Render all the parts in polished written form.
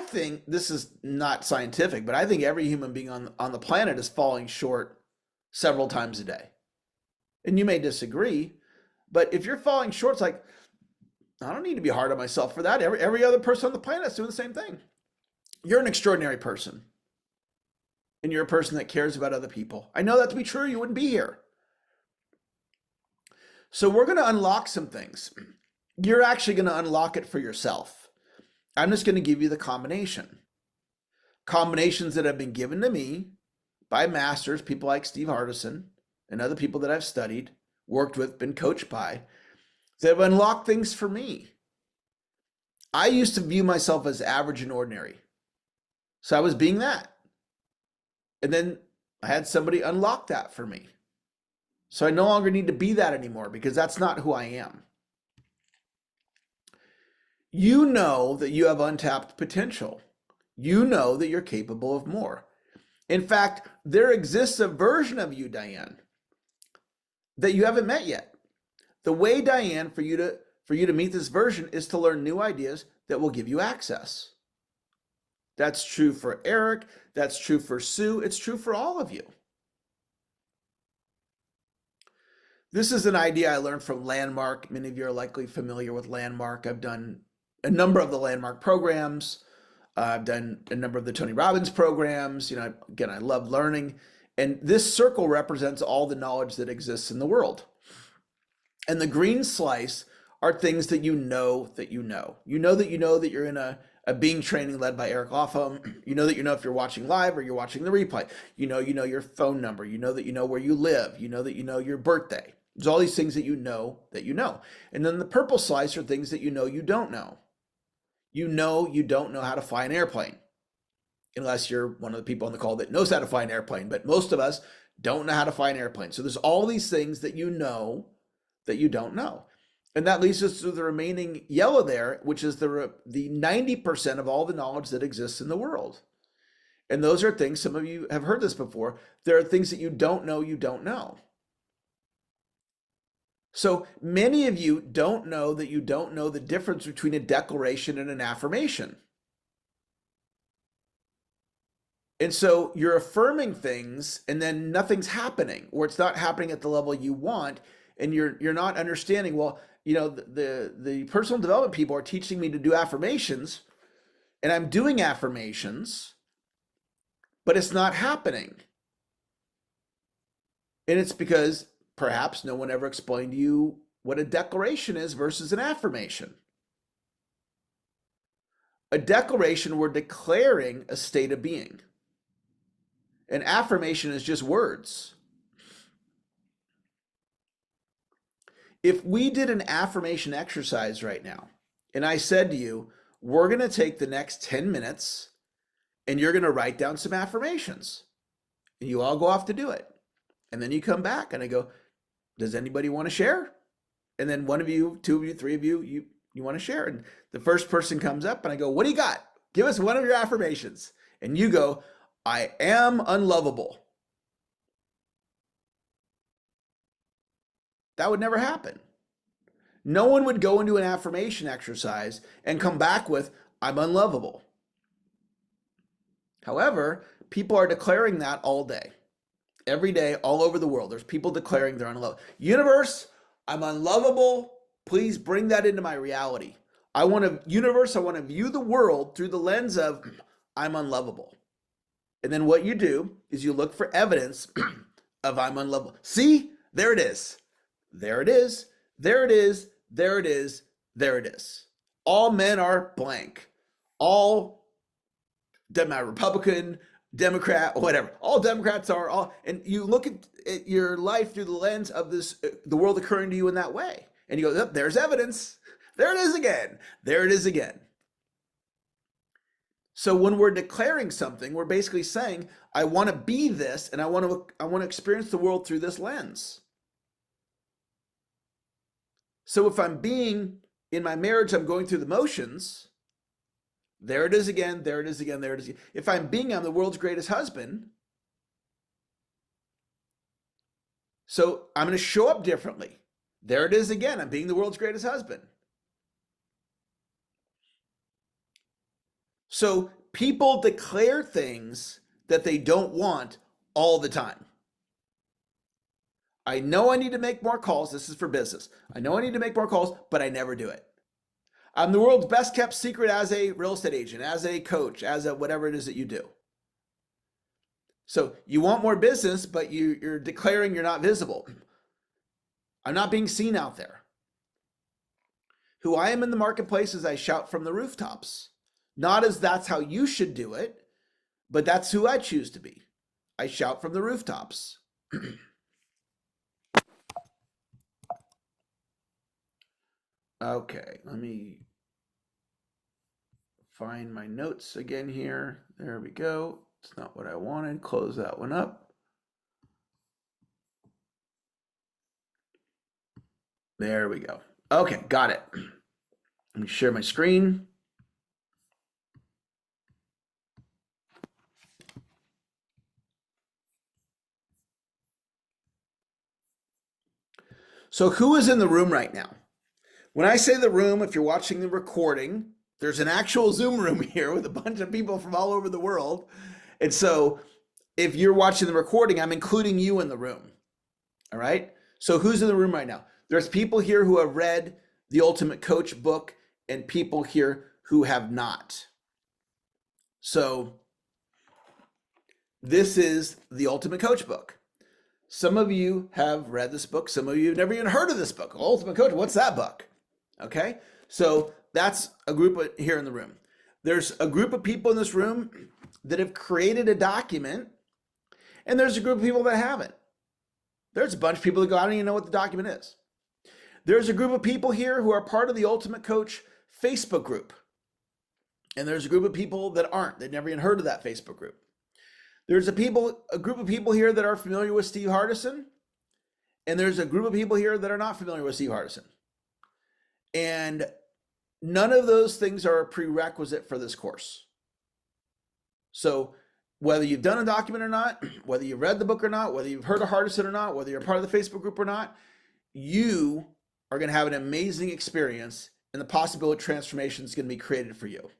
think this is not scientific, but I think every human being on the planet is falling short several times a day. And you may disagree, but if you're falling short, it's like, I don't need to be hard on myself for that. Every other person on the planet is doing the same thing. You're an extraordinary person, and you're a person that cares about other people. I know that to be true. You wouldn't be here. So we're going to unlock some things. You're actually going to unlock it for yourself. I'm just going to give you the combinations that have been given to me by masters, people like Steve Hardison and other people that I've studied, worked with, been coached by, that have unlocked things for me. I used to view myself as average and ordinary. So I was being that. And then I had somebody unlock that for me. So I no longer need to be that anymore because that's not who I am. You know that you have untapped potential. You know that you're capable of more. In fact, there exists a version of you, Diane, that you haven't met yet. The way, Diane, for you to meet this version is to learn new ideas that will give you access. That's true for Eric. That's true for Sue. It's true for all of you. This is an idea I learned from Landmark. Many of you are likely familiar with Landmark. I've done a number of the Landmark programs. I've done a number of the Tony Robbins programs. Again, I love learning. And this circle represents all the knowledge that exists in the world. And the green slice are things that you know that you know. You know that you're in a being training led by Eric Lofholm. You know if you're watching live or you're watching the replay. You know your phone number. You know that you know where you live. You know that you know your birthday. There's all these things that you know that you know. And then the purple slice are things that you don't know. You don't know how to fly an airplane. Unless you're one of the people on the call that knows how to fly an airplane. But most of us don't know how to fly an airplane. So there's all these things that you know that you don't know. And that leads us to the remaining yellow there, which is the 90% of all the knowledge that exists in the world. And those are things, some of you have heard this before, there are things that you don't know you don't know. So many of you don't know that you don't know the difference between a declaration and an affirmation. And so you're affirming things and then nothing's happening, or it's not happening at the level you want, and you're not understanding, well, the personal development people are teaching me to do affirmations, and I'm doing affirmations, but it's not happening. And it's because perhaps no one ever explained to you what a declaration is versus an affirmation. A declaration, we're declaring a state of being. An affirmation is just words. If we did an affirmation exercise right now, and I said to you, we're going to take the next 10 minutes and you're going to write down some affirmations. And you all go off to do it. And then you come back and I go, does anybody want to share? And then one of you, two of you, three of you, you want to share. And the first person comes up and I go, what do you got? Give us one of your affirmations. And you go, I am unlovable. That would never happen. No one would go into an affirmation exercise and come back with, I'm unlovable. However, people are declaring that all day. Every day, all over the world, there's people declaring they're unlovable. Universe, I'm unlovable. Please bring that into my reality. Universe, I want to view the world through the lens of I'm unlovable. And then what you do is you look for evidence of I'm unlovable. See, there it is. There it is. There it is. There it is. There it is. All men are blank. All, doesn't matter, Republican, Democrat, whatever. All Democrats are all, and you look at your life through the lens of the world occurring to you in that way. And you go, oh, there's evidence. There it is again. There it is again. So when we're declaring something, we're basically saying, I want to be this, and I want to experience the world through this lens. So if I'm being in my marriage, I'm going through the motions. There it is again. There it is again. There it is again. If I'm the world's greatest husband. So I'm going to show up differently. There it is again. I'm being the world's greatest husband. So People declare things that they don't want all the time. I know I need to make more calls. This is for business. I know I need to make more calls, but I never do it. I'm the world's best kept secret as a real estate agent, as a coach, as a whatever it is that you do. So you want more business, but you're declaring you're not visible. I'm not being seen out there. Who I am in the marketplace is I shout from the rooftops. Not as that's how you should do it, but that's who I choose to be. I shout from the rooftops. Okay, let me find my notes again here. There we go. It's not what I wanted. Close that one up. There we go. Okay, got it. Let me share my screen. So who is in the room right now? When I say the room, if you're watching the recording, there's an actual Zoom room here with a bunch of people from all over the world. And so if you're watching the recording, I'm including you in the room. All right? So who's in the room right now? There's people here who have read the Ultimate Coach book and people here who have not. So this is the Ultimate Coach book. Some of you have read this book. Some of you have never even heard of this book. Ultimate Coach, what's that book? Okay, so that's a group here in the room. There's a group of people in this room that have created a document, and there's a group of people that haven't. There's a bunch of people that go, I don't even know what the document is. There's a group of people here who are part of the Ultimate Coach Facebook group. And there's a group of people that aren't. They've never even heard of that Facebook group. There's a group of people here that are familiar with Steve Hardison, and there's a group of people here that are not familiar with Steve Hardison. And none of those things are a prerequisite for this course. So whether you've done a document or not, whether you've read the book or not, whether you've heard of Hardison or not, whether you're part of the Facebook group or not, you are going to have an amazing experience, and the possibility of transformation is going to be created for you.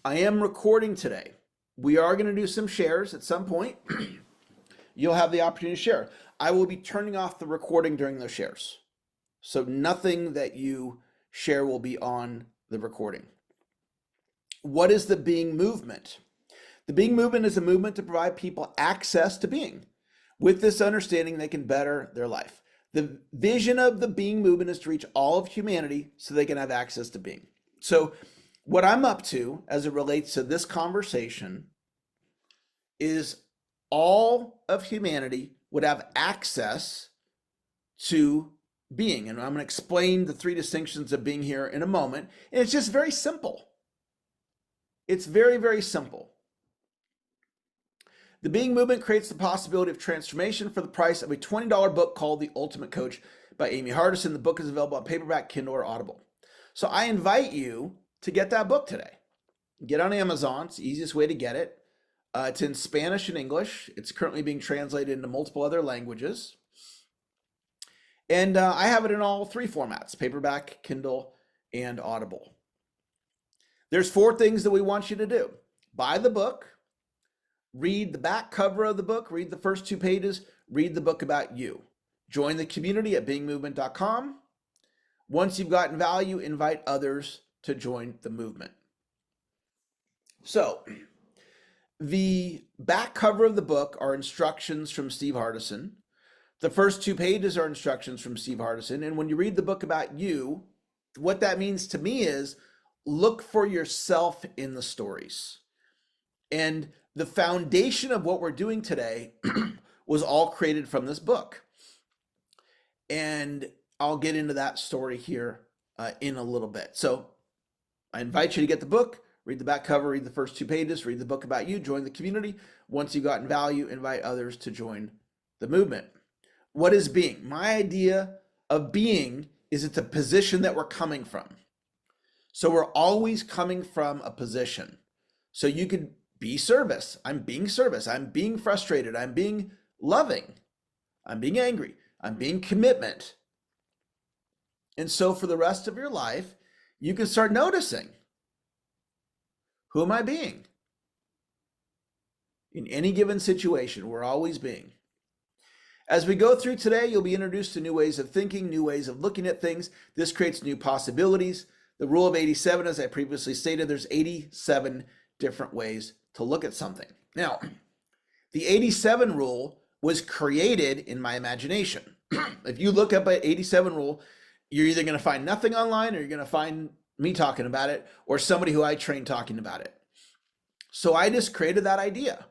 I am recording today. We are going to do some shares at some point. You'll have the opportunity to share. I will be turning off the recording during those shares. So nothing that you share will be on the recording. What is the being movement? The being movement is a movement to provide people access to being. With this understanding, they can better their life. The vision of the being movement is to reach all of humanity so they can have access to being. So what I'm up to as it relates to this conversation is all of humanity would have access to being. And I'm going to explain the three distinctions of being here in a moment. And it's just very simple. It's very, very simple. The being movement creates the possibility of transformation for the price of a $20 book called The Ultimate Coach by Amy Hardison. The book is available on paperback, Kindle, or Audible. So I invite you to get that book today. Get on Amazon. It's the easiest way to get it. It's in Spanish and English. It's currently being translated into multiple other languages. And I have it in all three formats: paperback, Kindle, and Audible. There's 4 things that we want you to do. Buy the book, read the back cover of the book, read the first 2 pages, read the book about you. Join the community at beingmovement.com. Once you've gotten value, invite others to join the movement. So the back cover of the book are instructions from Steve Hardison. The first 2 pages are instructions from Steve Hardison. And when you read the book about you, what that means to me is look for yourself in the stories. And the foundation of what we're doing today was all created from this book. And I'll get into that story here in a little bit. So I invite you to get the book, read the back cover, read the first 2 pages, read the book about you, join the community. Once you've gotten value, invite others to join the movement. What is being? My idea of being is it's a position that we're coming from. So we're always coming from a position. So you could be service. I'm being service. I'm being frustrated. I'm being loving. I'm being angry. I'm being commitment. And so for the rest of your life, you can start noticing, who am I being? In any given situation, we're always being. As we go through today, you'll be introduced to new ways of thinking, new ways of looking at things. This creates new possibilities. The rule of 87, as I previously stated, there's 87 different ways to look at something. Now, the 87 rule was created in my imagination. If you look up an 87 rule, you're either going to find nothing online, or you're going to find me talking about it, or somebody who I trained talking about it. So I just created that idea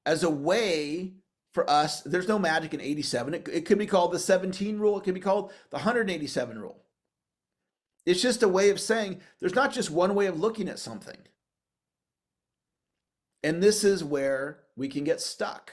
as a way for us. There's no magic in 87. It could be called the 17 rule. It could be called the 187 rule. It's just a way of saying there's not just one way of looking at something. And this is where we can get stuck.